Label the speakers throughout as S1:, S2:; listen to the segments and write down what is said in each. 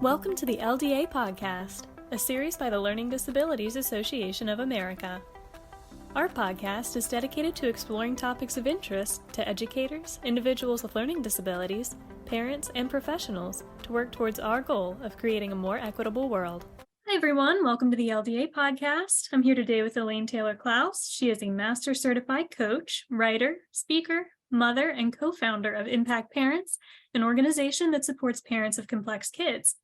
S1: Welcome to the LDA Podcast, a series by the Learning Disabilities Association of America. Our podcast is dedicated to exploring topics of interest to educators, individuals with learning disabilities, parents, and professionals to work towards our goal of creating a more equitable world. Hi everyone, welcome to the LDA Podcast. I'm here today with Elaine Taylor-Klaus. She is a Master Certified Coach, writer, speaker, mother, and co-founder of ImpactParents, an organization that supports parents of complex kids.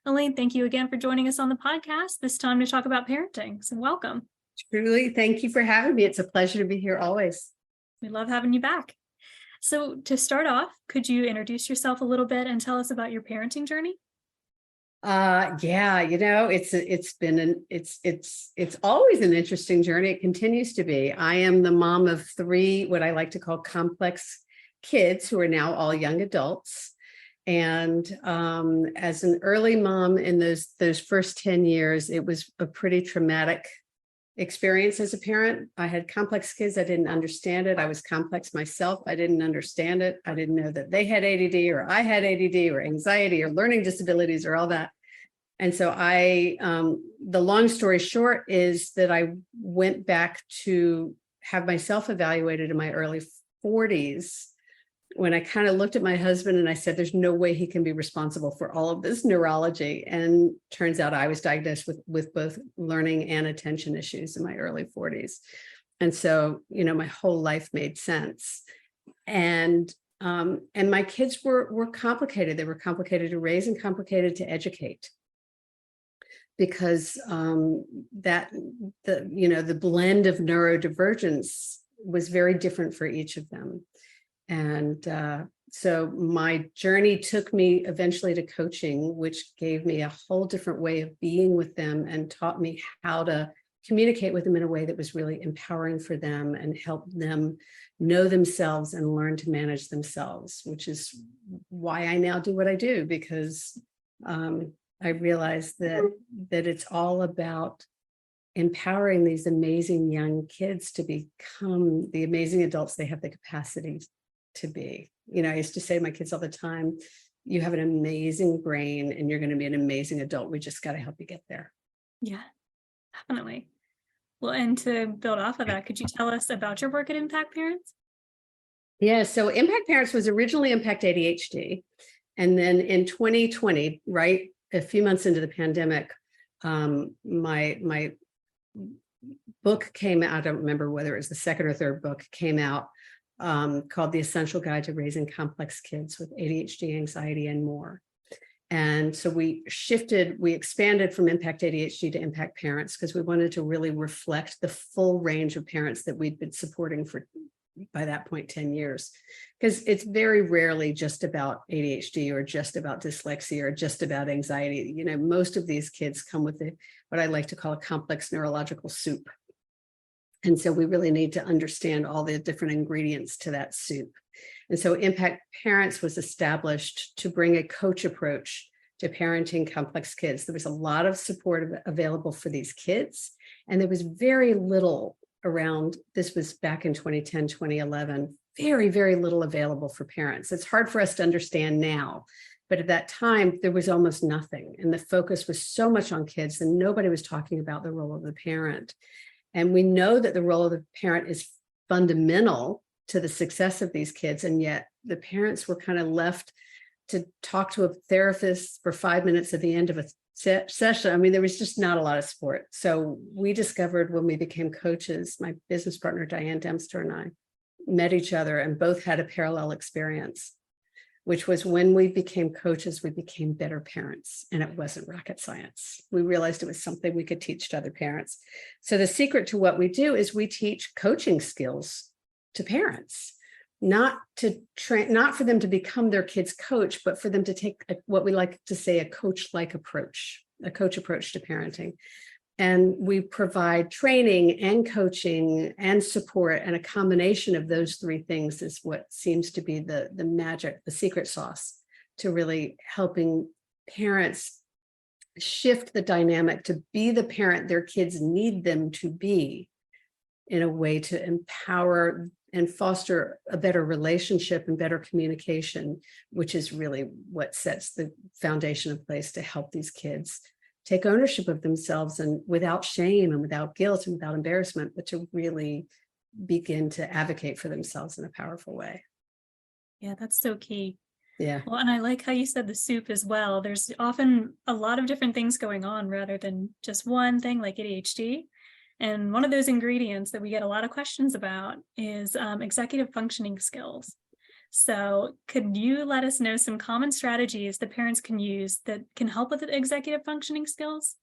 S1: Elaine, thank you again for joining us on the podcast, this time to talk about parenting. So welcome.
S2: Truly, thank you for having me. It's a pleasure to be here always.
S1: We love having you back. So to start off, could you introduce yourself a little bit and tell us about your parenting journey?
S2: It's always an interesting journey. It continues to be. I am the mom of three, what I like to call complex kids who are now all young adults. And as an early mom in those first 10 years, it was a pretty traumatic experience as a parent. I had complex kids. I didn't understand it. I was complex myself. I didn't understand it. I didn't know that they had ADD or I had ADD or anxiety or learning disabilities or all that. And so the long story short is that I went back to have myself evaluated in my early 40s when I kind of looked at my husband and I said, there's no way he can be responsible for all of this neurology. And turns out I was diagnosed with both learning and attention issues in my early 40s. And so, my whole life made sense. And my kids were complicated. They were complicated to raise and complicated to educate. Because the blend of neurodivergence was very different for each of them. And so my journey took me eventually to coaching, which gave me a whole different way of being with them and taught me how to communicate with them in a way that was really empowering for them and help them know themselves and learn to manage themselves, which is why I now do what I do, because I realized that it's all about empowering these amazing young kids to become the amazing adults they have the capacity to be. I used to say to my kids all the time, you have an amazing brain and you're going to be an amazing adult. We just got to help you get there.
S1: Yeah, definitely. Well, and to build off of that, could you tell us about your work at ImpactParents?
S2: Yeah, so ImpactParents was originally Impact ADHD. And then in 2020, right, a few months into the pandemic, my book came out. I don't remember whether it was the second or third book came out, called The Essential Guide to Raising Complex Kids with ADHD, Anxiety, and More. And so we expanded from Impact ADHD to ImpactParents because we wanted to really reflect the full range of parents that we'd been supporting for, by that point, 10 years. Because it's very rarely just about ADHD or just about dyslexia or just about anxiety. Most of these kids come with what I like to call a complex neurological soup. And so we really need to understand all the different ingredients to that soup. And so ImpactParents was established to bring a coach approach to parenting complex kids. There was a lot of support available for these kids, and there was very little around. This was back in 2010, 2011, very, very little available for parents. It's hard for us to understand now, but at that time, there was almost nothing. And the focus was so much on kids and nobody was talking about the role of the parent. And we know that the role of the parent is fundamental to the success of these kids. And yet the parents were kind of left to talk to a therapist for 5 minutes at the end of a session. I mean, there was just not a lot of support. So we discovered when we became coaches, my business partner, Diane Dempster, and I met each other and both had a parallel experience, which was when we became coaches, we became better parents, and it wasn't rocket science. We realized it was something we could teach to other parents. So the secret to what we do is we teach coaching skills to parents, not for them to become their kid's coach, but for them to take what we like to say a coach-like approach, a coach approach to parenting. And we provide training and coaching and support, and a combination of those three things is what seems to be the magic, the secret sauce to really helping parents shift the dynamic to be the parent their kids need them to be in a way to empower foster a better relationship and better communication, which is really what sets the foundation in place to help these kids take ownership of themselves, and without shame and without guilt and without embarrassment, but to really begin to advocate for themselves in a powerful way.
S1: Yeah, that's so key.
S2: Yeah.
S1: Well, and I like how you said the soup as well. There's often a lot of different things going on rather than just one thing like ADHD. And one of those ingredients that we get a lot of questions about is executive functioning skills. So could you let us know some common strategies that parents can use that can help with the executive functioning skills?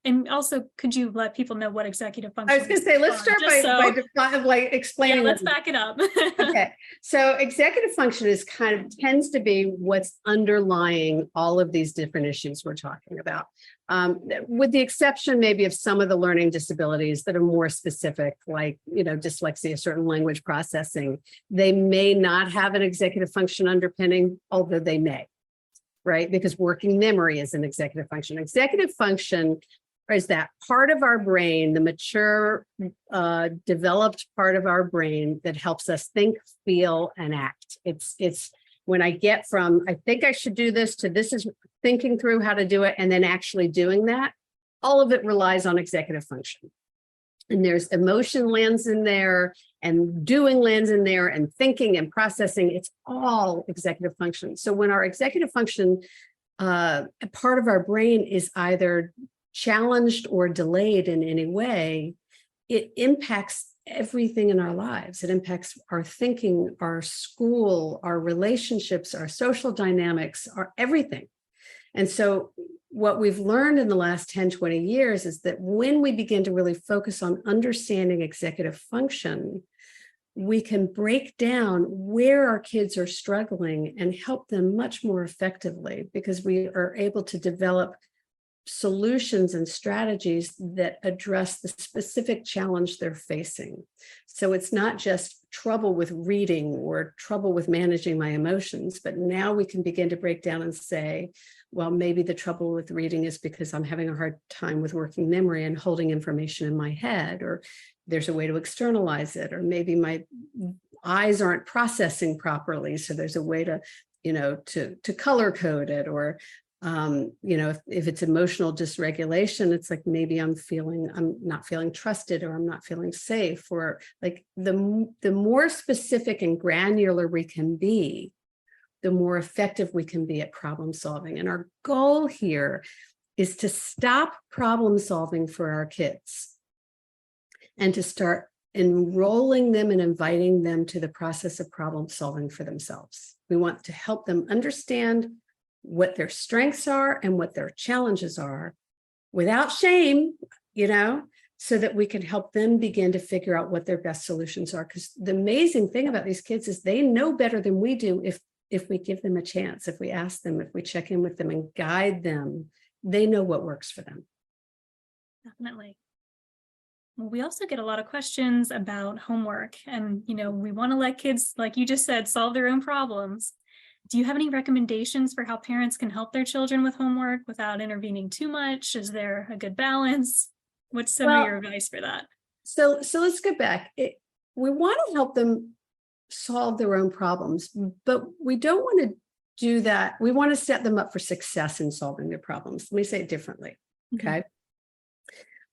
S1: And also, could you let people know what executive
S2: I was
S1: functioning
S2: going to say, let's start by explaining.
S1: let's back it up.
S2: Okay. So executive function is tends to be what's underlying all of these different issues we're talking about. With the exception maybe of some of the learning disabilities that are more specific, like, dyslexia, certain language processing, they may not have an executive function underpinning, although they may, right? Because working memory is an executive function. Executive function is that part of our brain, the mature, developed part of our brain that helps us think, feel, and act. It's when I get from, I think I should do this, to this is thinking through how to do it, and then actually doing that. All of it relies on executive function. And there's emotion lands in there, and doing lands in there, and thinking and processing. It's all executive function. So when our executive function, part of our brain is either challenged or delayed in any way, it impacts everything in our lives. It impacts our thinking, our school, our relationships, our social dynamics, our everything. And so what we've learned in the last 10, 20 years is that when we begin to really focus on understanding executive function, we can break down where our kids are struggling and help them much more effectively, because we are able to develop solutions and strategies that address the specific challenge they're facing. So it's not just trouble with reading or trouble with managing my emotions, but now we can begin to break down and say, well, maybe the trouble with reading is because I'm having a hard time with working memory and holding information in my head, or there's a way to externalize it, or maybe my eyes aren't processing properly, so there's a way to, to color code it, or if it's emotional dysregulation, it's like maybe I'm not feeling trusted, or I'm not feeling safe, or like the more specific and granular we can be, the more effective we can be at problem solving. And our goal here is to stop problem solving for our kids and to start enrolling them and inviting them to the process of problem solving for themselves. We want to help them understand what their strengths are and what their challenges are without shame, so that we can help them begin to figure out what their best solutions are. Because the amazing thing about these kids is they know better than we do if we give them a chance, if we ask them, if we check in with them and guide them, they know what works for them.
S1: Definitely. Well, we also get a lot of questions about homework, and, we want to let kids, like you just said, solve their own problems. Do you have any recommendations for how parents can help their children with homework without intervening too much? Is there a good balance? What's some of your advice for that?
S2: So let's go back. We want to help them solve their own problems, but we don't want to do that. We want to set them up for success in solving their problems. Let me say it differently. Okay.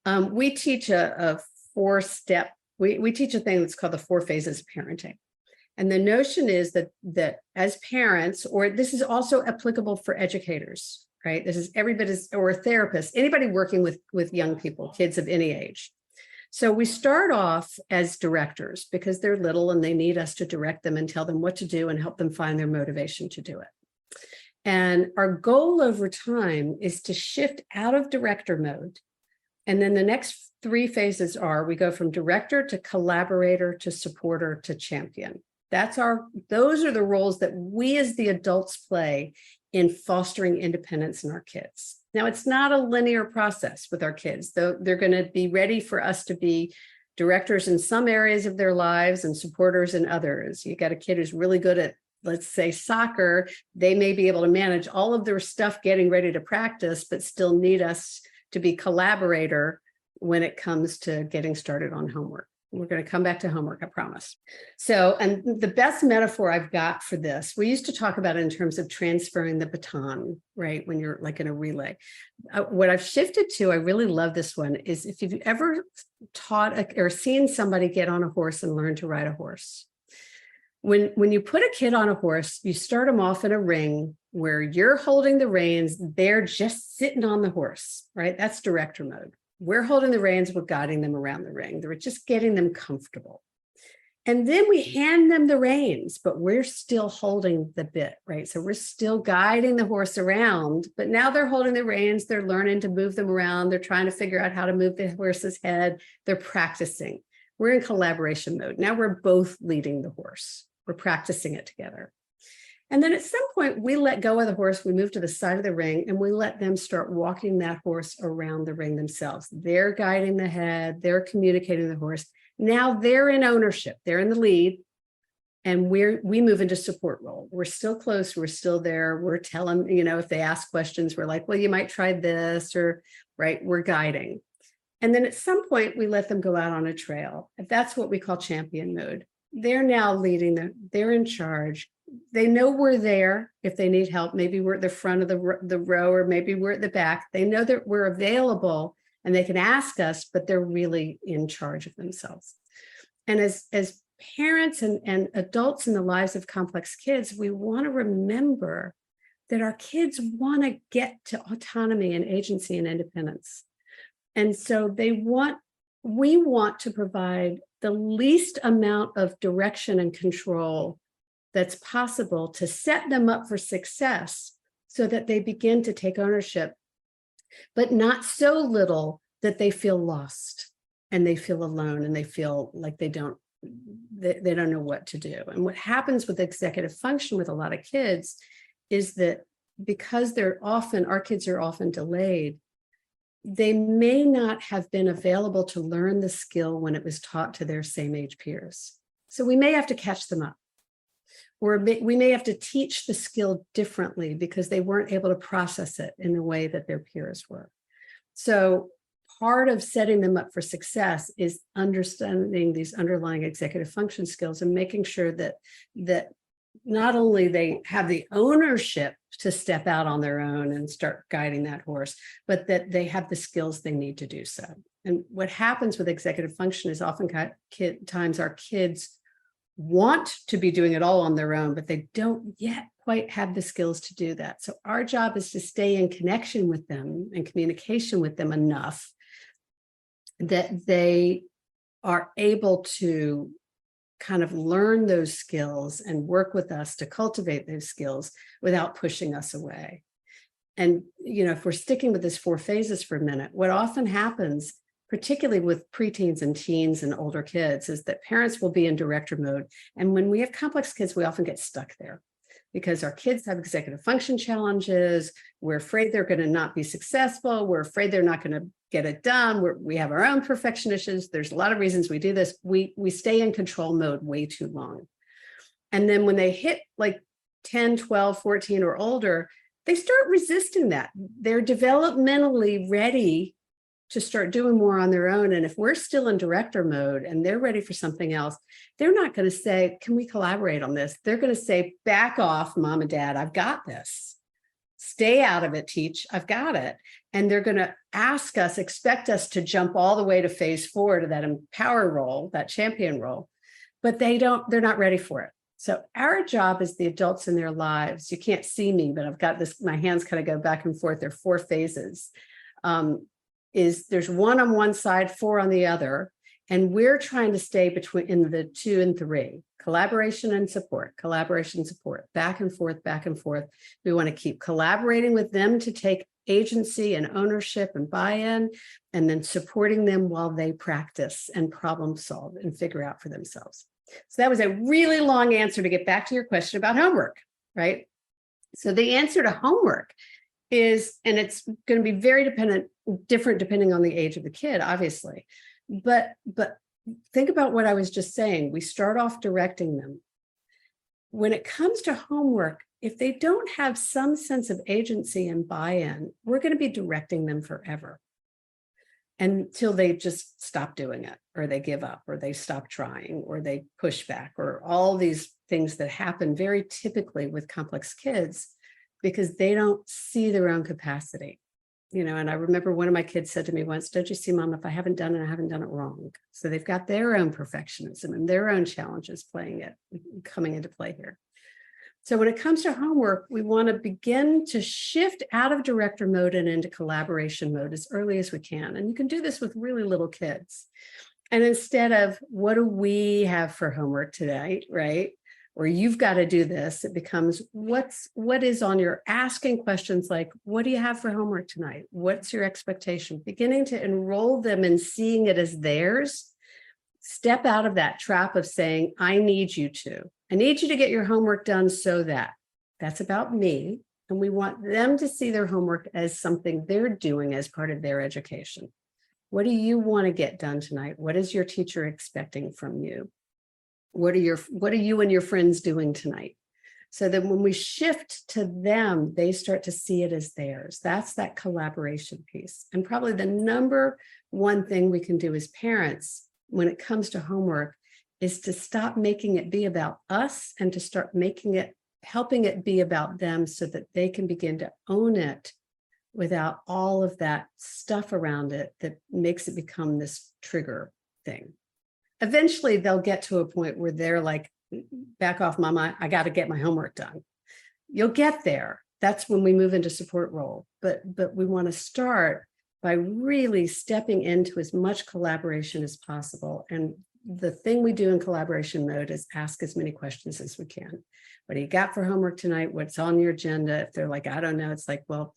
S2: We teach a 4-step, we teach a thing that's called the 4 phases of parenting. And the notion is that as parents, or this is also applicable for educators, right? This is everybody's, or a therapist, anybody working with young people, kids of any age. So we start off as directors because they're little and they need us to direct them and tell them what to do and help them find their motivation to do it. And our goal over time is to shift out of director mode. And then the next 3 phases we go from director to collaborator to supporter to champion. Those are the roles that we as the adults play in fostering independence in our kids. Now, it's not a linear process with our kids, though they're going to be ready for us to be directors in some areas of their lives and supporters in others. You got a kid who's really good at, let's say, soccer. They may be able to manage all of their stuff getting ready to practice, but still need us to be collaborator when it comes to getting started on homework. We're going to come back to homework, I promise. So, and the best metaphor I've got for this, we used to talk about it in terms of transferring the baton, right? When you're like in a relay. What I've shifted to, I really love this one, is if you've ever taught or seen somebody get on a horse and learn to ride a horse. When you put a kid on a horse, you start them off in a ring where you're holding the reins, they're just sitting on the horse, right? That's director mode. We're holding the reins, we're guiding them around the ring. We're just getting them comfortable. And then we hand them the reins, but we're still holding the bit, right? So we're still guiding the horse around, but now they're holding the reins, they're learning to move them around, they're trying to figure out how to move the horse's head, they're practicing. We're in collaboration mode. Now we're both leading the horse. We're practicing it together. And then at some point, we let go of the horse, we move to the side of the ring, and we let them start walking that horse around the ring themselves. They're guiding the head, they're communicating the horse. Now they're in ownership, they're in the lead, and we move into support role. We're still close, we're still there, we're telling, if they ask questions, we're like, well, you might try this, or right, we're guiding. And then at some point, we let them go out on a trail. That's what we call champion mode. They're now leading, they're in charge. They know we're there if they need help. Maybe we're at the front of the row, or maybe we're at the back. They know that we're available and they can ask us, but they're really in charge of themselves. And as parents and adults in the lives of complex kids, we want to remember that our kids want to get to autonomy and agency and independence. And so we want to provide the least amount of direction and control that's possible to set them up for success so that they begin to take ownership, but not so little that they feel lost and they feel alone and they feel like they don't know what to do. And what happens with executive function with a lot of kids is that because our kids are often delayed, they may not have been available to learn the skill when it was taught to their same age peers. So we may have to catch them up. Or we may have to teach the skill differently because they weren't able to process it in the way that their peers were. So part of setting them up for success is understanding these underlying executive function skills and making sure that not only they have the ownership to step out on their own and start guiding that horse, but that they have the skills they need to do so. And what happens with executive function is oftentimes our kids want to be doing it all on their own, but they don't yet quite have the skills to do that. So our job is to stay in connection with them and communication with them enough that they are able to kind of learn those skills and work with us to cultivate those skills without pushing us away. And, if we're sticking with this 4 phases for a minute, what often happens, particularly with preteens and teens and older kids, is that parents will be in director mode. And when we have complex kids, we often get stuck there because our kids have executive function challenges. We're afraid they're going to not be successful. We're afraid they're not going to get it done. We have our own perfection issues. There's a lot of reasons we do this. We stay in control mode way too long. And then when they hit like 10, 12, 14 or older, they start resisting that. They're developmentally ready to start doing more on their own. And if we're still in director mode and they're ready for something else, they're not going to say, can we collaborate on this? They're going to say, back off, mom and dad, I've got this. Stay out of it, teach, I've got it. And they're going to expect us to jump all the way to phase 4 to that empower role, that champion role, but they're not ready for it. So our job as the adults in their lives, you can't see me, but I've got this, my hands kind of go back and forth. There are 4 phases. Is there's 1 on one side, 4 on the other, and we're trying to stay in the 2 and 3, collaboration and support, back and forth, back and forth. We want to keep collaborating with them to take agency and ownership and buy-in, and then supporting them while they practice and problem solve and figure out for themselves. So that was a really long answer to get back to your question about homework, right? So the answer to homework is, and it's going to be very different depending on the age of the kid, obviously. But think about what I was just saying. We start off directing them. When it comes to homework, if they don't have some sense of agency and buy-in, we're going to be directing them forever. until they just stop doing it, or they give up, or they stop trying, or they push back, or all these things that happen very typically with complex kids because they don't see their own capacity. And I remember one of my kids said to me once, "Don't you see, Mom, if I haven't done it, I haven't done it wrong." So they've got their own perfectionism and their own challenges coming into play here. So when it comes to homework, we want to begin to shift out of director mode and into collaboration mode as early as we can. And you can do this with really little kids. And instead of, what do we have for homework today, right? Or you've got to do this, it becomes, what is on your asking questions like, what do you have for homework tonight? What's your expectation? Beginning to enroll them in seeing it as theirs. Step out of that trap of saying, I need you to get your homework done so that's about me. And we want them to see their homework as something they're doing as part of their education. What do you want to get done tonight? What is your teacher expecting from you? What are you and your friends doing tonight? So that when we shift to them, they start to see it as theirs. That's that collaboration piece. And probably the number one thing we can do as parents when it comes to homework is to stop making it be about us and to start helping it be about them so that they can begin to own it without all of that stuff around it that makes it become this trigger thing. Eventually, they'll get to a point where they're like, back off, Mama, I got to get my homework done. You'll get there. That's when we move into support role. But we want to start by really stepping into as much collaboration as possible. And the thing we do in collaboration mode is ask as many questions as we can. What do you got for homework tonight? What's on your agenda? If they're like, I don't know, it's like, well,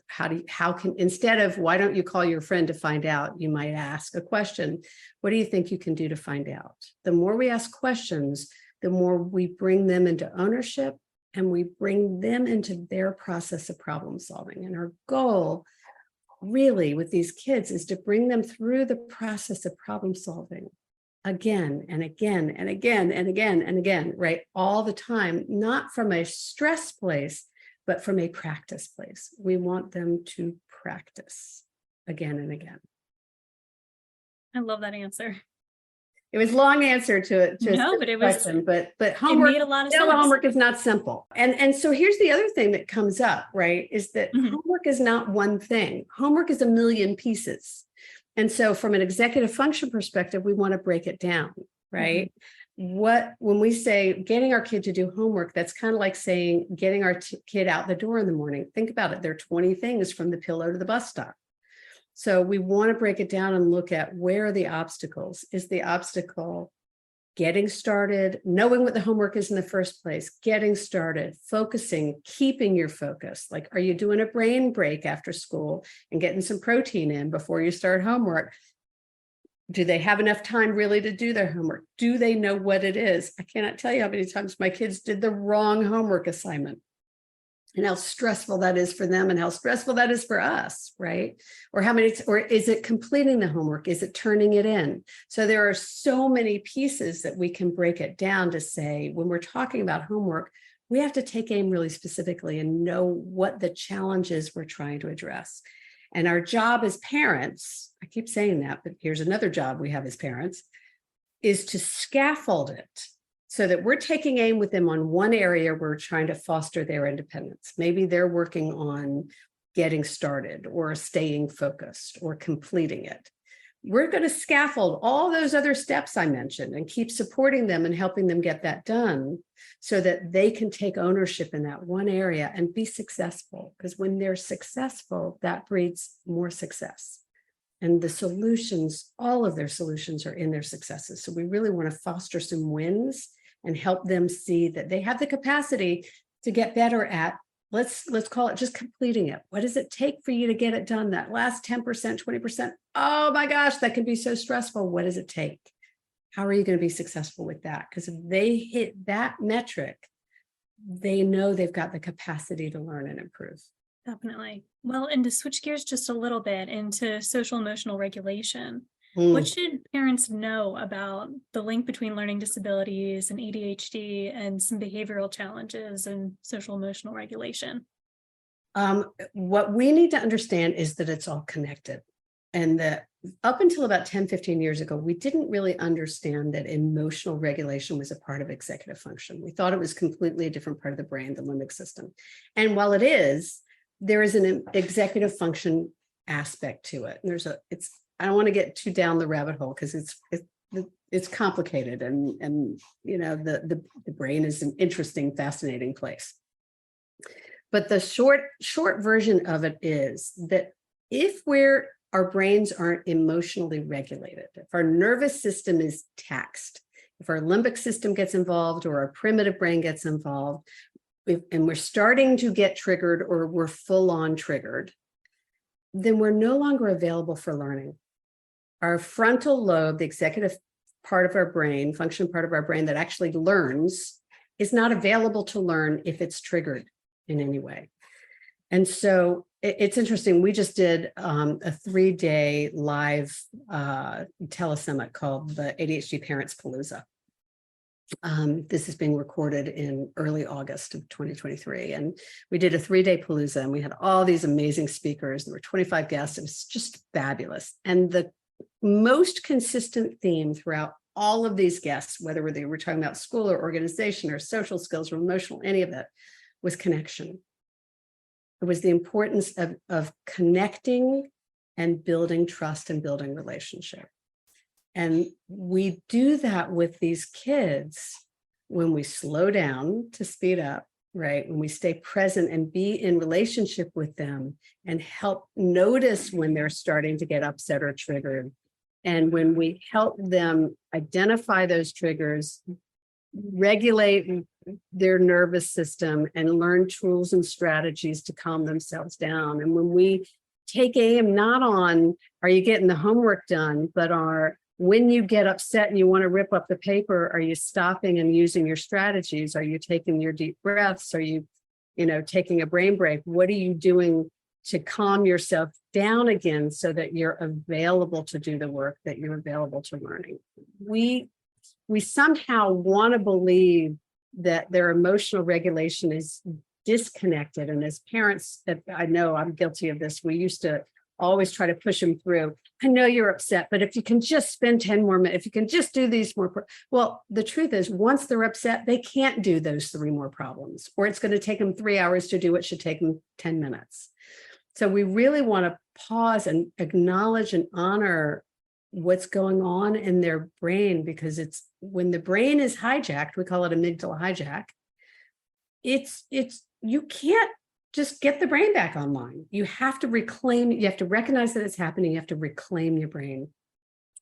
S2: instead of, why don't you call your friend to find out? You might ask a question. What do you think you can do to find out? The more we ask questions, the more we bring them into ownership and we bring them into their process of problem solving. And our goal really with these kids is to bring them through the process of problem solving again and again and again and again and again, right? All the time, not from a stress place, but from a practice place. We want them to practice again and again.
S1: I love that answer.
S2: It was a long answer to
S1: no, but it
S2: question, but homework,
S1: it made a lot of sense.
S2: Homework is not simple. And so here's the other thing that comes up, right? Is that homework is not one thing. Homework is a million pieces. And so from an executive function perspective, we want to break it down, right? When we say getting our kid to do homework, that's kind of like saying getting our kid out the door in the morning. Think about it. There are 20 things from the pillow to the bus stop. So we want to break it down and look at where are the obstacles. Is the obstacle getting started, knowing what the homework is in the first place, getting started, focusing, keeping your focus? Like, are you doing a brain break after school and getting some protein in before you start homework? Do they have enough time really to do their homework? Do they know what it is? I cannot tell you how many times my kids did the wrong homework assignment and how stressful that is for them and how stressful that is for us, right? Or is it completing the homework? Is it turning it in? So there are so many pieces that we can break it down to say, when we're talking about homework, we have to take aim really specifically and know what the challenges we're trying to address. And our job as parents, I keep saying that, but here's another job we have as parents, is to scaffold it so that we're taking aim with them on one area. We're trying to foster their independence. Maybe they're working on getting started or staying focused or completing it. We're going to scaffold all those other steps I mentioned and keep supporting them and helping them get that done so that they can take ownership in that one area and be successful. Because when they're successful, that breeds more success. And the solutions, all of their solutions are in their successes. So we really want to foster some wins and help them see that they have the capacity to get better at, let's call it just completing it. What does it take for you to get it done? That last 10%, 20%. Oh my gosh, that can be so stressful. What does it take? How are you going to be successful with that? Because if they hit that metric, they know they've got the capacity to learn and improve.
S1: Definitely. Well, and to switch gears just a little bit into social emotional regulation, what should parents know about the link between learning disabilities and ADHD and some behavioral challenges and social emotional regulation?
S2: What we need to understand is that it's all connected. And that up until about 10, 15 years ago, we didn't really understand that emotional regulation was a part of executive function. We thought it was completely a different part of the brain, the limbic system. And while it is, there is an executive function aspect to it. And I don't want to get too down the rabbit hole because it's complicated, and the brain is an interesting, fascinating place. But the short version of it is that if our brains aren't emotionally regulated, if our nervous system is taxed, if our limbic system gets involved or our primitive brain gets involved, and we're starting to get triggered or we're full on triggered, then we're no longer available for learning. Our frontal lobe, the executive part of our brain, function part of our brain that actually learns, is not available to learn if it's triggered in any way. And so it's interesting. We just did a 3-day live telesummit called the ADHD Parents Palooza. This is being recorded in early August of 2023. And we did a 3-day Palooza, and we had all these amazing speakers. There were 25 guests. It was just fabulous. And the most consistent theme throughout all of these guests, whether they were talking about school or organization or social skills or emotional, any of it, was connection. It was the importance of connecting and building trust and building relationship. And we do that with these kids when we slow down to speed up, right? When we stay present and be in relationship with them and help notice when they're starting to get upset or triggered. And when we help them identify those triggers, regulate their nervous system, and learn tools and strategies to calm themselves down. And when we take aim not on, are you getting the homework done, but when you get upset and you want to rip up the paper, are you stopping and using your strategies? Are you taking your deep breaths? Are you, taking a brain break? What are you doing to calm yourself down again so that you're available to do the work, that you're available to learning? We somehow want to believe that their emotional regulation is disconnected. And as parents, I know I'm guilty of this, we used to always try to push them through. I know you're upset, but if you can just spend 10 more minutes, if you can just do these more. Well, the truth is, once they're upset, they can't do those 3 more problems, or it's going to take them 3 hours to do what should take them 10 minutes. So we really want to pause and acknowledge and honor what's going on in their brain, because it's when the brain is hijacked, we call it amygdala hijack. You can't just get the brain back online. You have to recognize that it's happening. You have to reclaim your brain.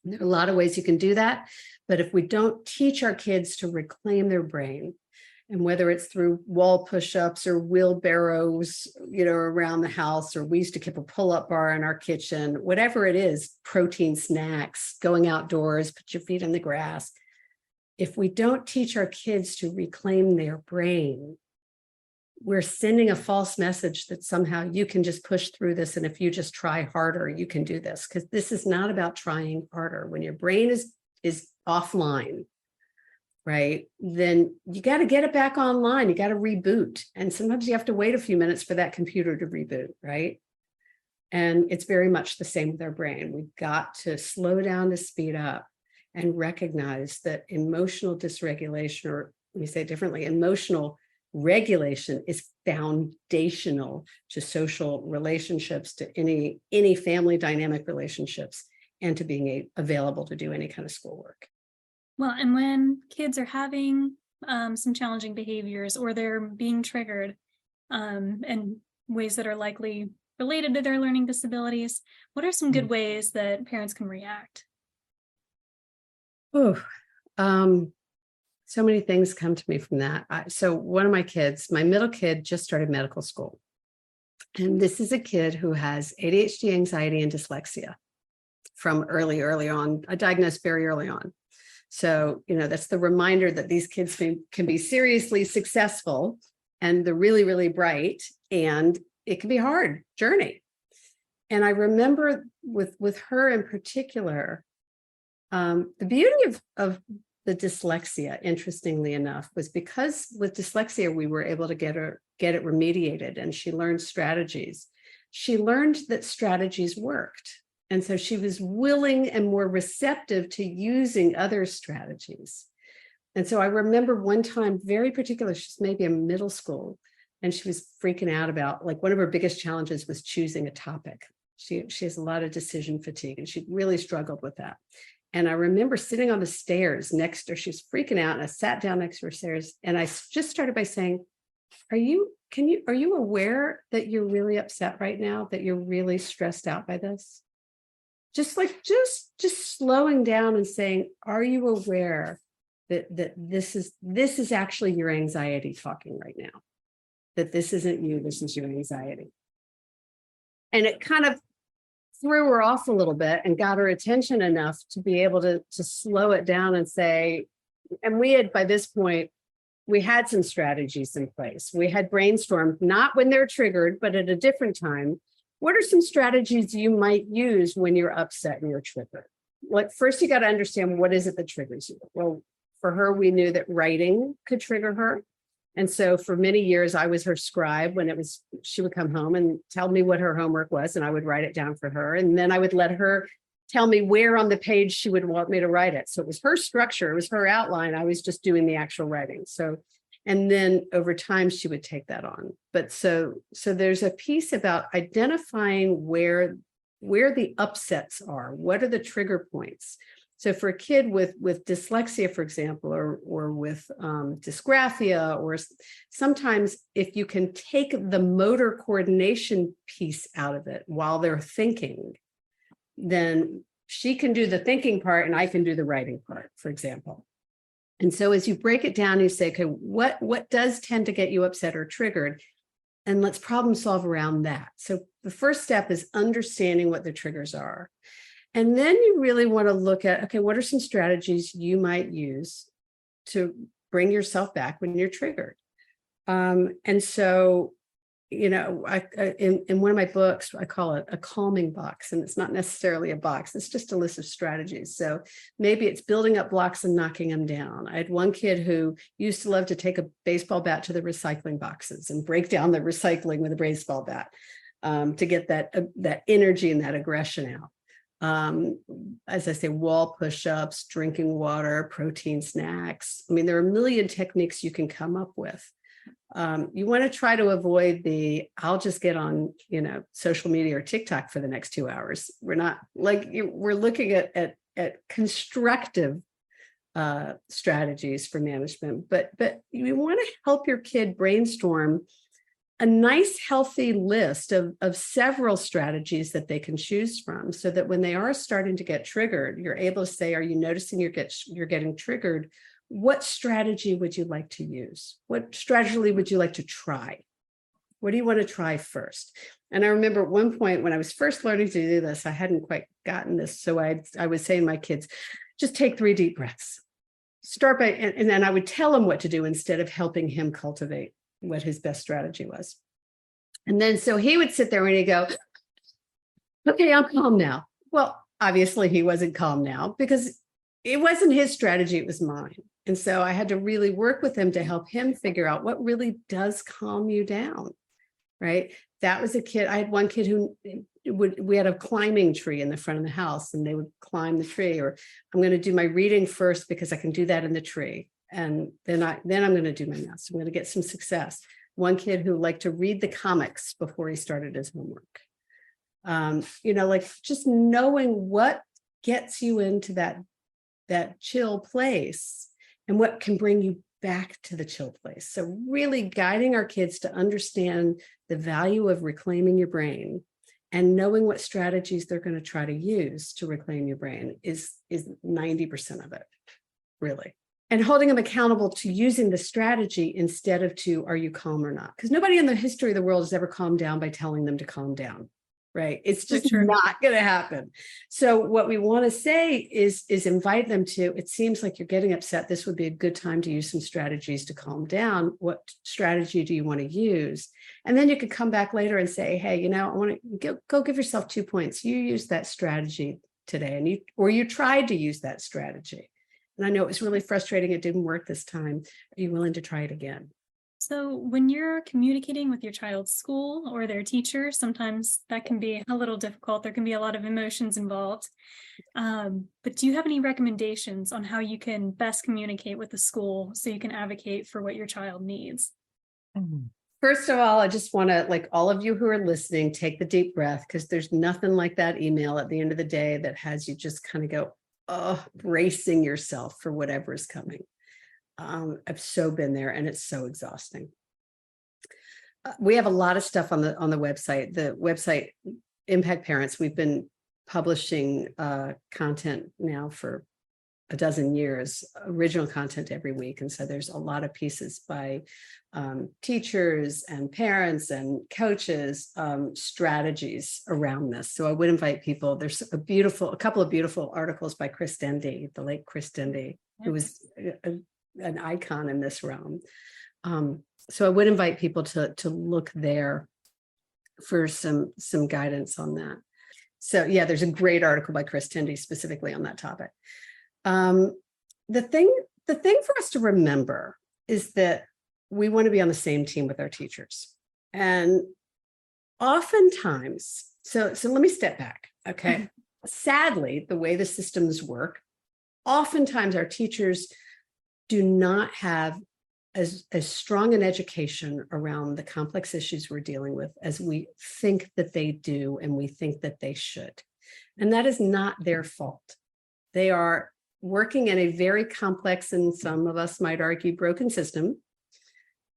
S2: And there are a lot of ways you can do that. But if we don't teach our kids to reclaim their brain, and whether it's through wall push-ups or wheelbarrows, around the house, or we used to keep a pull-up bar in our kitchen, whatever it is, protein snacks, going outdoors, put your feet in the grass. If we don't teach our kids to reclaim their brain, we're sending a false message that somehow you can just push through this. And if you just try harder, you can do this. Because this is not about trying harder. When your brain is offline, right, then you got to get it back online. You got to reboot. And sometimes you have to wait a few minutes for that computer to reboot, right? And it's very much the same with our brain. We've got to slow down to speed up and recognize that emotional dysregulation, or let me say it differently, emotional regulation is foundational to social relationships, to any family dynamic relationships, and to being available to do any kind of schoolwork.
S1: Well, and when kids are having some challenging behaviors, or they're being triggered in ways that are likely related to their learning disabilities, what are some good ways that parents can react?
S2: So many things come to me from that. So one of my kids, my middle kid, just started medical school. And this is a kid who has ADHD, anxiety, and dyslexia from early on, diagnosed very early on. So, that's the reminder that these kids can be seriously successful, and they're really, really bright, and it can be a hard journey. And I remember with her in particular, the beauty of the dyslexia, interestingly enough, was because with dyslexia, we were able to get it remediated, and she learned strategies. She learned that strategies worked. And so she was willing and more receptive to using other strategies. And so I remember one time, very particular, she's maybe in middle school, and she was freaking out about, like, one of her biggest challenges was choosing a topic. She has a lot of decision fatigue, and she really struggled with that. And I remember sitting on the stairs next to her, she was freaking out, and I sat down next to her stairs, and I just started by saying, are you aware that you're really upset right now, that you're really stressed out by this? Just slowing down and saying, are you aware that this is actually your anxiety talking right now? That this isn't you, this is your anxiety. And it kind of threw her off a little bit and got her attention enough to be able to slow it down and say, and we had, by this point, we had some strategies in place. We had brainstormed, not when they're triggered, but at a different time. What are some strategies you might use when you're upset and you're triggered? Like, first, you got to understand, what is it that triggers you? Well, for her, we knew that writing could trigger her. And so for many years, I was her scribe. She would come home and tell me what her homework was, and I would write it down for her. And then I would let her tell me where on the page she would want me to write it. So it was her structure, it was her outline. I was just doing the actual writing. So, and then over time, she would take that on. But so there's a piece about identifying where the upsets are. What are the trigger points? So for a kid with dyslexia, for example, or with dysgraphia, or sometimes if you can take the motor coordination piece out of it while they're thinking, then she can do the thinking part and I can do the writing part, for example. And so as you break it down, you say, okay, what does tend to get you upset or triggered? And let's problem solve around that. So the first step is understanding what the triggers are. And then you really want to look at, okay, what are some strategies you might use to bring yourself back when you're triggered? And so, in one of my books, I call it a calming box, and it's not necessarily a box. It's just a list of strategies. So maybe it's building up blocks and knocking them down. I had one kid who used to love to take a baseball bat to the recycling boxes and break down the recycling with a baseball bat to get that energy and that aggression out. As I say, wall push-ups, drinking water, protein snacks. I mean, there are a million techniques you can come up with. You want to try to avoid I'll just get on, social media or TikTok for the next 2 hours. We're not we're looking at constructive strategies for management, but you want to help your kid brainstorm a nice, healthy list of several strategies that they can choose from, so that when they are starting to get triggered, you're able to say, are you noticing you're getting triggered? What strategy would you like to use? What strategy would you like to try? What do you want to try first? And I remember at one point when I was first learning to do this, I hadn't quite gotten this. So I was saying to my kids, just take 3 deep breaths. Start by, and then I would tell him what to do instead of helping him cultivate what his best strategy was. And then so he would sit there and he'd go, okay, I'm calm now. Well, obviously he wasn't calm now because it wasn't his strategy, it was mine. And so I had to really work with him to help him figure out what really does calm you down, right? That was a kid. I had one kid who we had a climbing tree in the front of the house, and they would climb the tree, or I'm going to do my reading first because I can do that in the tree. And then I'm going to do my math. So I'm going to get some success. One kid who liked to read the comics before he started his homework. Just knowing what gets you into that chill place and what can bring you back to the chill place. So really guiding our kids to understand the value of reclaiming your brain and knowing what strategies they're going to try to use to reclaim your brain is 90% of it, really. And holding them accountable to using the strategy instead of to, are you calm or not? Because nobody in the history of the world has ever calmed down by telling them to calm down, right? It's just not going to happen. So what we want to say is invite them to, it seems like you're getting upset. This would be a good time to use some strategies to calm down. What strategy do you want to use? And then you could come back later and say, hey, I want to go give yourself 2 points. You used that strategy today, and you tried to use that strategy. And I know it was really frustrating. It didn't work this time. Are you willing to try it again?
S1: So, when you're communicating with your child's school or their teacher, sometimes that can be a little difficult. There can be a lot of emotions involved. But do you have any recommendations on how you can best communicate with the school so you can advocate for what your child needs?
S2: First of all, I just want to, like, all of you who are listening, take the deep breath, because there's nothing like that email at the end of the day that has you just kind of go, oh, bracing yourself for whatever is coming. I've so been there, and it's so exhausting. We have a lot of stuff on the website. The website Impact Parents. We've been publishing content now for a dozen years, original content every week, and so there's a lot of pieces by teachers and parents and coaches, strategies around this. So I would invite people. There's a couple of beautiful articles by Chris Dendy, the late Chris Dendy, who was an icon in this realm. So I would invite people to look there for some guidance on that. So yeah, there's a great article by Chris Dendy specifically on that topic. The thing for us to remember is that we want to be on the same team with our teachers. And oftentimes, so let me step back. Okay. Sadly, the way the systems work, oftentimes our teachers do not have as strong an education around the complex issues we're dealing with as we think that they do, and we think that they should. And that is not their fault. They are working in a very complex, and some of us might argue, broken system.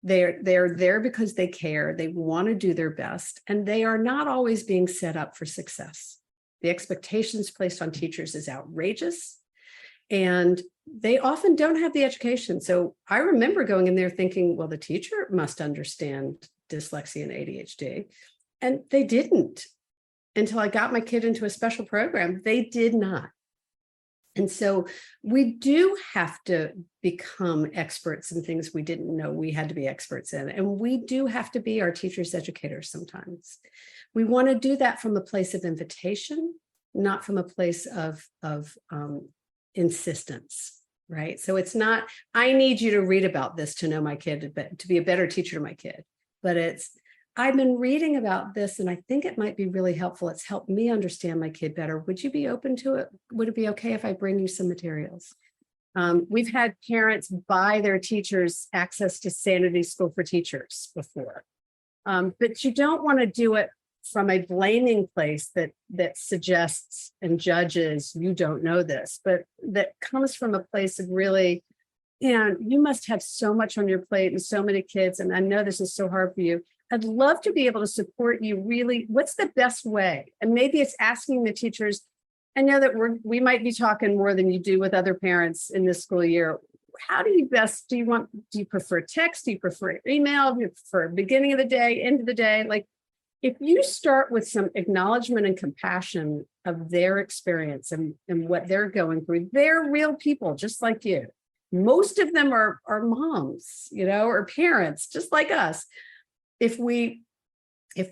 S2: They're there because they care, they want to do their best, and they are not always being set up for success. The expectations placed on teachers is outrageous, and they often don't have the education. So I remember going in there thinking, well, the teacher must understand dyslexia and ADHD. And they didn't until I got my kid into a special program. They did not. And so we do have to become experts in things we didn't know we had to be experts in. And we do have to be our teachers' educators sometimes. We want to do that from a place of invitation, not from a place of insistence, right? So it's not, I need you to read about this to know my kid, but to be a better teacher to my kid. But it's, I've been reading about this and I think it might be really helpful. It's helped me understand my kid better. Would you be open to it? Would it be okay if I bring you some materials? We've had parents buy their teachers access to Sanity School for Teachers before, but you don't want to do it from a blaming place that suggests and judges you don't know this, but that comes from a place of really, you must have so much on your plate and so many kids, and I know this is so hard for you. I'd love to be able to support you. Really, what's the best way? And maybe it's asking the teachers. I know that we might be talking more than you do with other parents in this school year. How do you prefer text? Do you prefer email? Do you prefer beginning of the day, end of the day? Like, if you start with some acknowledgement and compassion of their experience and what they're going through, they're real people just like you. Most of them are moms, or parents just like us. If we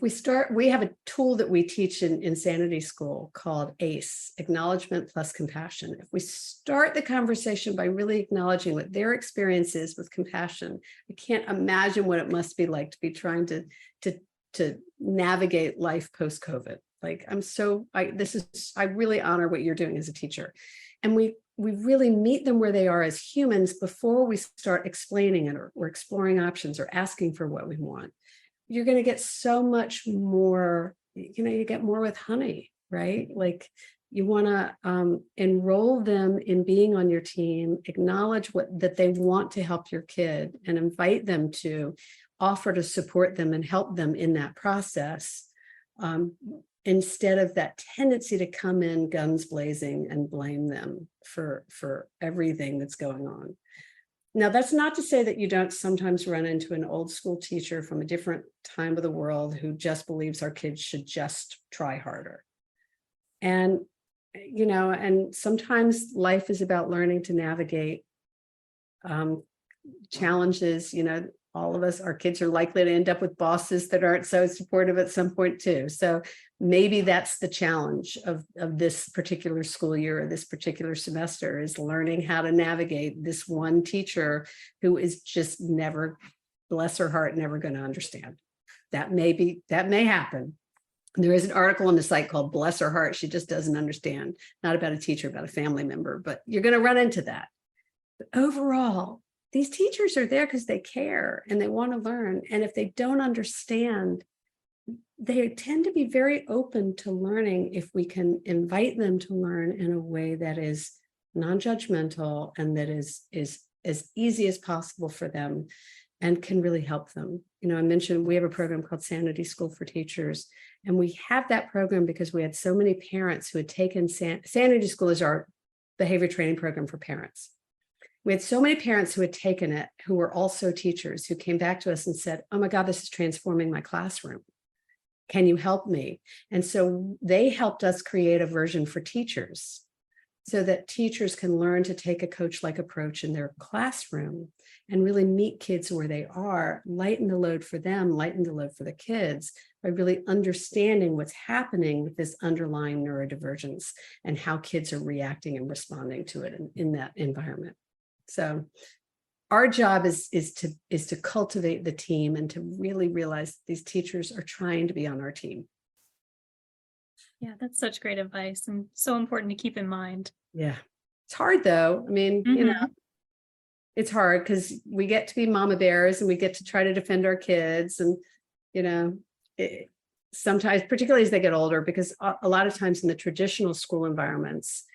S2: start, we have a tool that we teach in Sanity School called ACE, Acknowledgement Plus Compassion. If we start the conversation by really acknowledging what their experience is with compassion, I can't imagine what it must be like to be trying to navigate life post-COVID. Like, I really honor what you're doing as a teacher. And we really meet them where they are as humans before we start explaining it or exploring options or asking for what we want. You're going to get so much more, you get more with honey, right? Like, you want to enroll them in being on your team, acknowledge that they want to help your kid, and invite them to offer to support them and help them in that process, instead of that tendency to come in guns blazing and blame them for everything that's going on. Now, that's not to say that you don't sometimes run into an old school teacher from a different time of the world who just believes our kids should just try harder. And, and sometimes life is about learning to navigate challenges. All of us, our kids are likely to end up with bosses that aren't so supportive at some point too. So maybe that's the challenge of this particular school year or this particular semester, is learning how to navigate this one teacher who is just never bless her heart, never going to understand. That may happen. There is an article on the site called Bless Her Heart. She just doesn't understand, not about a teacher, about a family member, but you're going to run into that. But overall, these teachers are there because they care and they want to learn. And if they don't understand, they tend to be very open to learning if we can invite them to learn in a way that is non-judgmental and that is as easy as possible for them and can really help them. I mentioned we have a program called Sanity School for Teachers, and we have that program because we had so many parents who had taken Sanity School is our behavior training program for parents. We had so many parents who had taken it, who were also teachers, who came back to us and said, oh my God, this is transforming my classroom. Can you help me? And so they helped us create a version for teachers so that teachers can learn to take a coach-like approach in their classroom and really meet kids where they are, lighten the load for them, lighten the load for the kids by really understanding what's happening with this underlying neurodivergence and how kids are reacting and responding to it in that environment. So our job is to cultivate the team and to really realize these teachers are trying to be on our team.
S1: Yeah, that's such great advice and so important to keep in mind.
S2: Yeah. It's hard though. I mean, it's hard because we get to be mama bears and we get to try to defend our kids. And, sometimes, particularly as they get older, because a lot of times in the traditional school environments,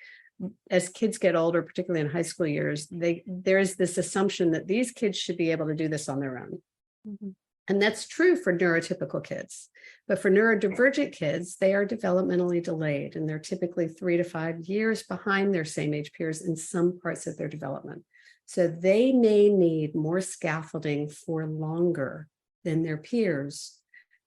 S2: as kids get older, particularly in high school years, there is this assumption that these kids should be able to do this on their own. Mm-hmm. And that's true for neurotypical kids. But for neurodivergent kids, they are developmentally delayed, and they're typically 3 to 5 years behind their same age peers in some parts of their development. So they may need more scaffolding for longer than their peers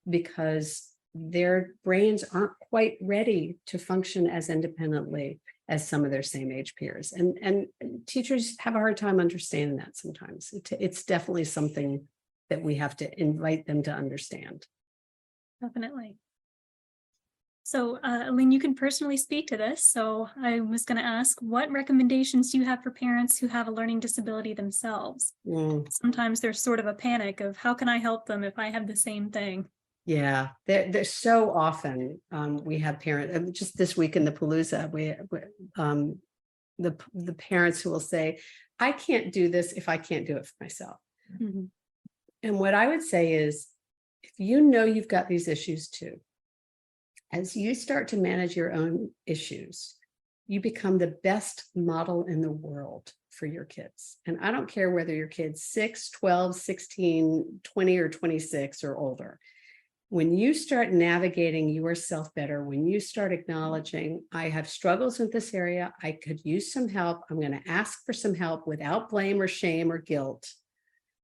S2: because their brains aren't quite ready to function as independently as some of their same age peers. And teachers have a hard time understanding that sometimes. It's definitely something that we have to invite them to understand.
S1: Definitely. So, Elaine, you can personally speak to this. So I was going to ask, what recommendations do you have for parents who have a learning disability themselves? Sometimes there's sort of a panic of how can I help them if I have the same thing?
S2: Yeah, there's so often we have parents, just this week in the Palooza, the parents who will say, I can't do this if I can't do it for myself. Mm-hmm. And what I would say is, if you know you've got these issues too, as you start to manage your own issues, you become the best model in the world for your kids. And I don't care whether your kid's 6, 12, 16, 20, or 26 or older. When you start navigating yourself better, when you start acknowledging, I have struggles with this area, I could use some help, I'm going to ask for some help without blame or shame or guilt.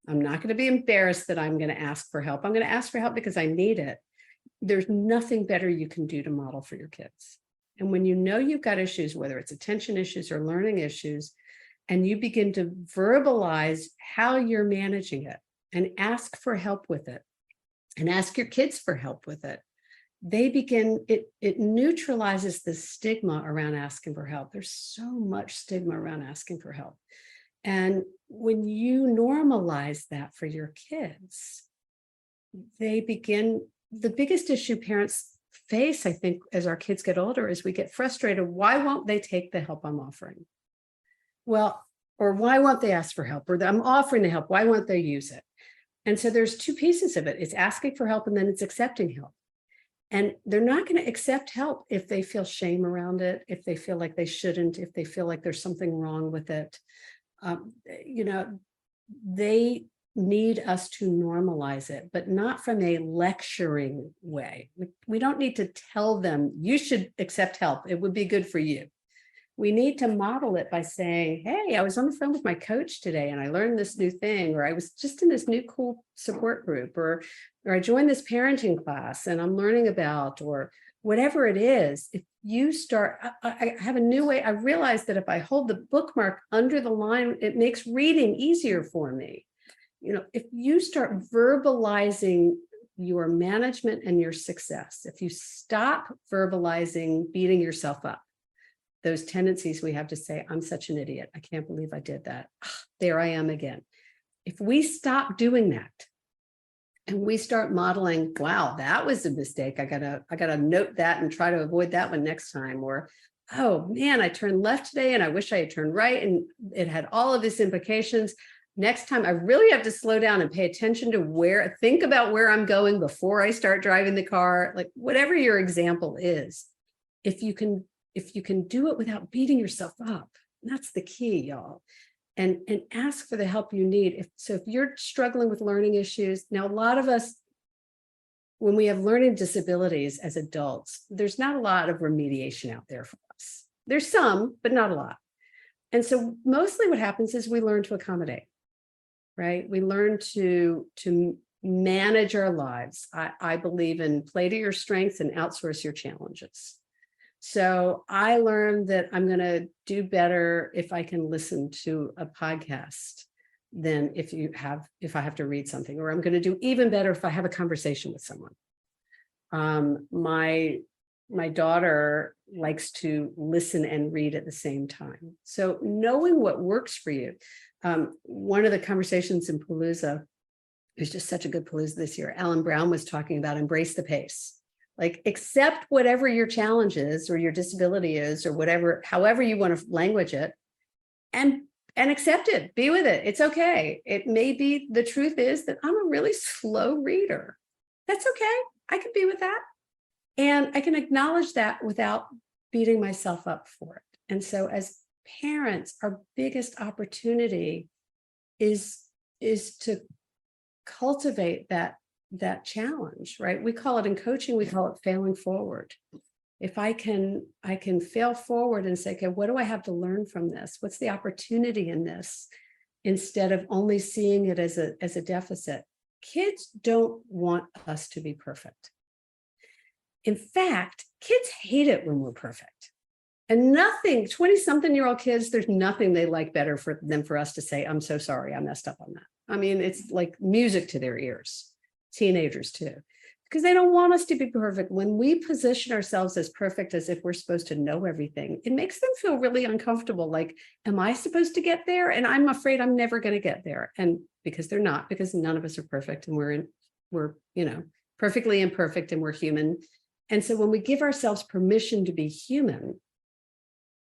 S2: I'm not going to be embarrassed that I'm going to ask for help. I'm going to ask for help because I need it. There's nothing better you can do to model for your kids. And when you know you've got issues, whether it's attention issues or learning issues, and you begin to verbalize how you're managing it and ask for help with it, and ask your kids for help with it, it neutralizes the stigma around asking for help. There's so much stigma around asking for help. And when you normalize that for your kids, the biggest issue parents face, I think, as our kids get older, is we get frustrated. Why won't they take the help I'm offering? Well, or why won't they ask for help? Or I'm offering the help, why won't they use it? And so there's two pieces of it. It's asking for help and then it's accepting help. And they're not going to accept help if they feel shame around it, if they feel like they shouldn't, if they feel like there's something wrong with it. They need us to normalize it, but not from a lecturing way. We don't need to tell them, you should accept help. It would be good for you. We need to model it by saying, hey, I was on the phone with my coach today and I learned this new thing, or I was just in this new cool support group, or I joined this parenting class and I'm learning about, or whatever it is. If you start, I have a new way. I realized that if I hold the bookmark under the line, it makes reading easier for me. If you start verbalizing your management and your success, if you stop verbalizing beating yourself up, those tendencies we have to say, I'm such an idiot. I can't believe I did that. There I am again. If we stop doing that And we start modeling, wow, that was a mistake. I gotta note that and try to avoid that one next time. Or, oh man, I turned left today and I wish I had turned right. And it had all of these implications. Next time I really have to slow down and pay attention to think about where I'm going before I start driving the car. Like whatever your example is, if you can do it without beating yourself up, that's the key, y'all. And ask for the help you need. If you're struggling with learning issues, now a lot of us, when we have learning disabilities as adults, there's not a lot of remediation out there for us. There's some, but not a lot. And so mostly what happens is we learn to accommodate, right? We learn to manage our lives. I believe in play to your strengths and outsource your challenges. So I learned that I'm going to do better if I can listen to a podcast than if I have to read something, or I'm going to do even better if I have a conversation with someone. My daughter likes to listen and read at the same time. So knowing what works for you. One of the conversations in Palooza, it was just such a good Palooza this year. Alan Brown was talking about embrace the pace. Like accept whatever your challenge is or your disability is or whatever, however you want to language it, and accept it, be with it. It's okay. It may be, the truth is that I'm a really slow reader. That's okay. I can be with that. And I can acknowledge that without beating myself up for it. And so as parents, our biggest opportunity is to cultivate that challenge, right? We call it in coaching, we call it failing forward. If I can fail forward and say, okay, what do I have to learn from this? What's the opportunity in this? Instead of only seeing it as a deficit. Kids don't want us to be perfect. In fact, kids hate it when we're perfect. And 20-something-year-old kids, there's nothing they like better than for us to say, I'm so sorry, I messed up on that. I mean, it's like music to their ears. Teenagers too, because they don't want us to be perfect. When we position ourselves as perfect, as if we're supposed to know everything, it makes them feel really uncomfortable. Like, am I supposed to get there? And I'm afraid I'm never going to get there. And because they're not, because none of us are perfect, and we're perfectly imperfect, and we're human. And so when we give ourselves permission to be human,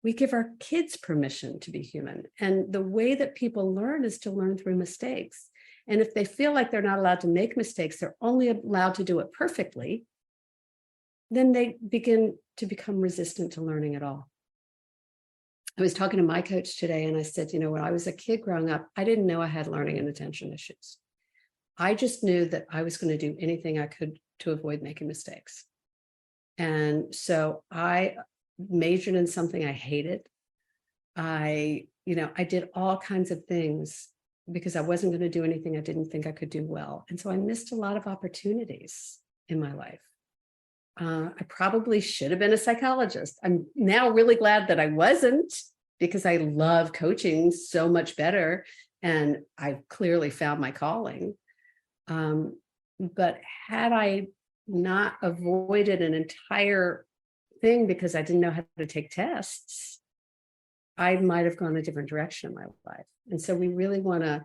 S2: we give our kids permission to be human. And the way that people learn is to learn through mistakes. And if they feel like they're not allowed to make mistakes, they're only allowed to do it perfectly, then they begin to become resistant to learning at all. I was talking to my coach today and I said, when I was a kid growing up, I didn't know I had learning and attention issues. I just knew that I was going to do anything I could to avoid making mistakes. And so I majored in something I hated. I did all kinds of things because I wasn't going to do anything I didn't think I could do well. And so I missed a lot of opportunities in my life. I probably should have been a psychologist. I'm now really glad that I wasn't, because I love coaching so much better. And I've clearly found my calling. But had I not avoided an entire thing because I didn't know how to take tests, I might have gone a different direction in my life. And so we really want to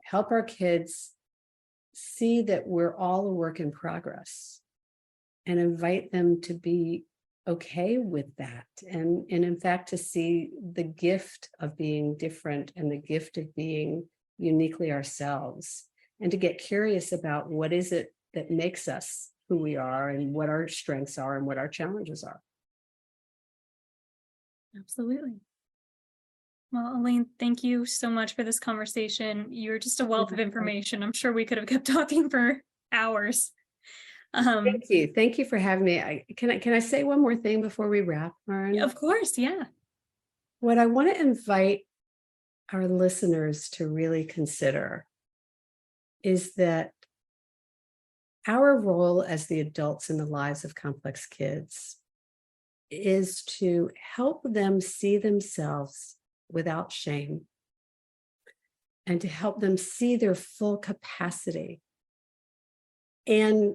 S2: help our kids see that we're all a work in progress and invite them to be okay with that. And in fact, to see the gift of being different and the gift of being uniquely ourselves, and to get curious about what is it that makes us who we are and what our strengths are and what our challenges are.
S1: Absolutely. Well, Elaine, thank you so much for this conversation. You're just a wealth of information. I'm sure we could have kept talking for hours.
S2: Thank you. Thank you for having me. Can I say one more thing before we wrap, Lauren?
S1: Of course, yeah.
S2: What I want to invite our listeners to really consider is that our role as the adults in the lives of complex kids is to help them see themselves without shame, and to help them see their full capacity, and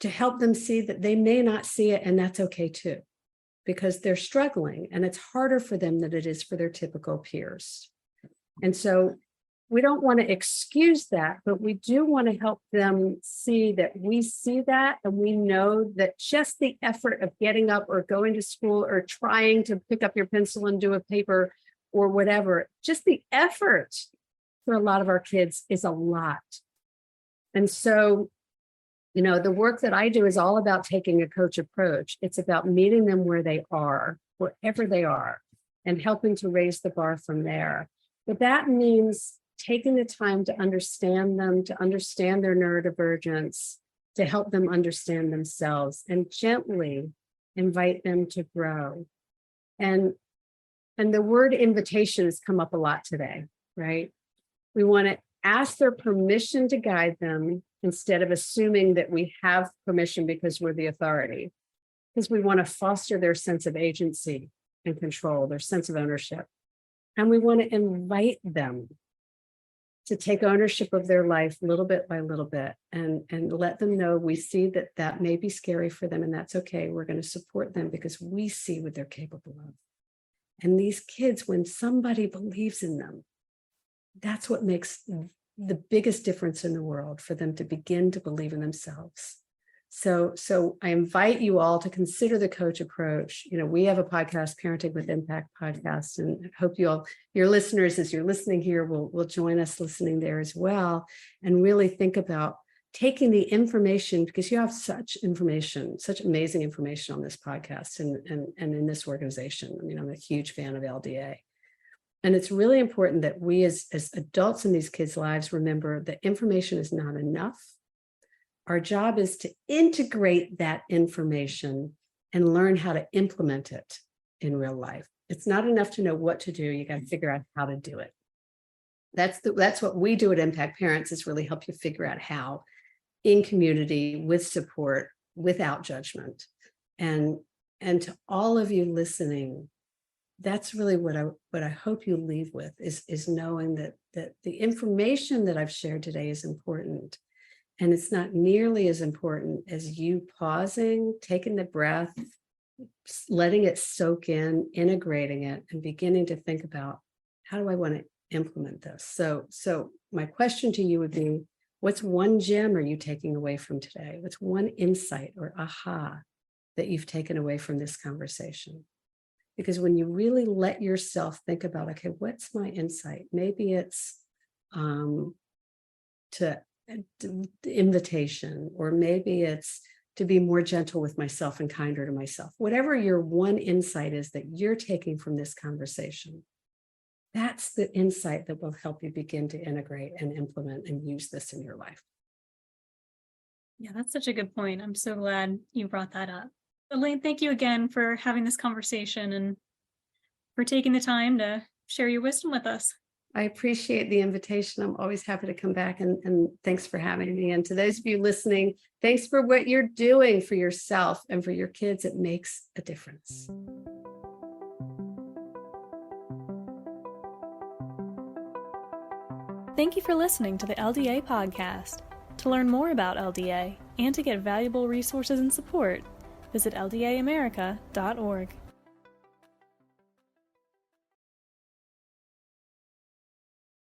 S2: to help them see that they may not see it, and that's okay too, because they're struggling and it's harder for them than it is for their typical peers. And so we don't want to excuse that, but we do want to help them see that we see that, and we know that just the effort of getting up or going to school or trying to pick up your pencil and do a paper or whatever, just the effort for a lot of our kids is a lot. And so, the work that I do is all about taking a coach approach. It's about meeting them where they are, wherever they are, and helping to raise the bar from there. But that means taking the time to understand them, to understand their neurodivergence, to help them understand themselves, and gently invite them to grow. And the word invitation has come up a lot today, right? We want to ask their permission to guide them instead of assuming that we have permission because we're the authority, because we want to foster their sense of agency and control, their sense of ownership. And we want to invite them to take ownership of their life little bit by little bit, and let them know we see that may be scary for them, and that's okay. We're going to support them because we see what they're capable of. And these kids, when somebody believes in them, that's what makes the biggest difference in the world, for them to begin to believe in themselves. So I invite you all to consider the coach approach. We have a podcast, Parenting with Impact podcast, and I hope your listeners, as you're listening here, will join us listening there as well, and really think about taking the information, because you have such information, such amazing information on this podcast and in this organization. I'm a huge fan of LDA. And it's really important that we as adults in these kids' lives remember that information is not enough. Our job is to integrate that information and learn how to implement it in real life. It's not enough to know what to do. You got to figure out how to do it. That's what we do at Impact Parents, is really help you figure out how, in community, with support, without judgment. And to all of you listening, that's really what I hope you leave with, is knowing that the information that I've shared today is important. And it's not nearly as important as you pausing, taking the breath, letting it soak in, integrating it, and beginning to think about, how do I want to implement this? So my question to you would be, what's one gem are you taking away from today? What's one insight or aha that you've taken away from this conversation? Because when you really let yourself think about, okay, what's my insight? Maybe it's to invitation, or maybe it's to be more gentle with myself and kinder to myself. Whatever your one insight is that you're taking from this conversation, that's the insight that will help you begin to integrate and implement and use this in your life.
S1: Yeah, that's such a good point. I'm so glad you brought that up. Elaine, thank you again for having this conversation and for taking the time to share your wisdom with us.
S2: I appreciate the invitation. I'm always happy to come back, and thanks for having me. And to those of you listening, thanks for what you're doing for yourself and for your kids. It makes a difference.
S1: Thank you for listening to the LDA podcast. To learn more about LDA and to get valuable resources and support, visit ldaamerica.org.